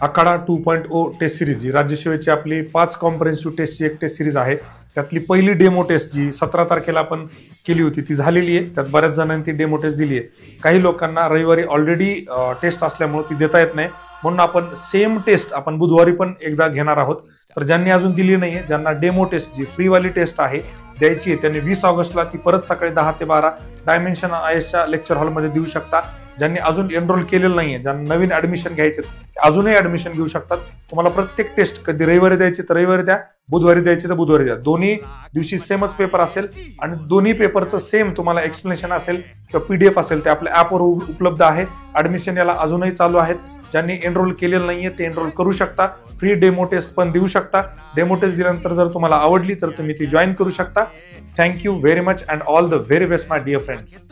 आखाडा 2.0 taste series जी राज्यसेवेची आपली 5 comprehensive टेस्टची एक taste series आहे. त्यातली पहिली डेमो टेस्ट जी 17 तारखेला आपण केली होती ती झालेली आहे. त्यात बऱ्याच जणांनी ती डेमो टेस्ट दिली आहे. काही लोकांना रविवारी ऑलरेडी टेस्ट असल्यामुळे ती देता येत नाही, म्हणून आपण सेम टेस्ट आपण बुधवारी पण एकदा घेणार आहोत. तर ज्यांनी अजून दिली नाहीये, ज्यांना डेमो टेस्ट जी फ्रीवाली टेस्ट आहे द्यायची आहे, त्यांनी 20 ऑगस्टला ती परत सकाळी 10 ते 12 डायमेन्शन आयएसच्या लेक्चर हॉलमध्ये देऊ शकता. ज्यांनी अजून एनरोल केलेलं नाहीये, ज्यांना नवीन ऍडमिशन घ्यायचे अजूनही ऍडमिशन घेऊ शकतात. तुम्हाला प्रत्येक टेस्ट कधी रविवारी द्यायची तर रविवारी द्या, बुधवारी द्यायची तर बुधवारी द्या. दोन्ही दिवशी सेमच पेपर असेल आणि दोन्ही पेपरचं सेम तुम्हाला एक्सप्लेनेशन असेल किंवा पीडीएफ असेल ते आपल्या ऍपवर उपलब्ध आहे. ऍडमिशन याला अजूनही चालू आहेत. ज्यांनी एनरोल केलेलं नाहीये ते एनरोल करू शकता. फ्री डेमो टेस्ट पण देऊ शकता. डेमो टेस्ट दिल्यानंतर जर तुम्हाला आवडली तर तुम्ही ती जॉईन करू शकता. Thank you very much and all the very best my dear friends.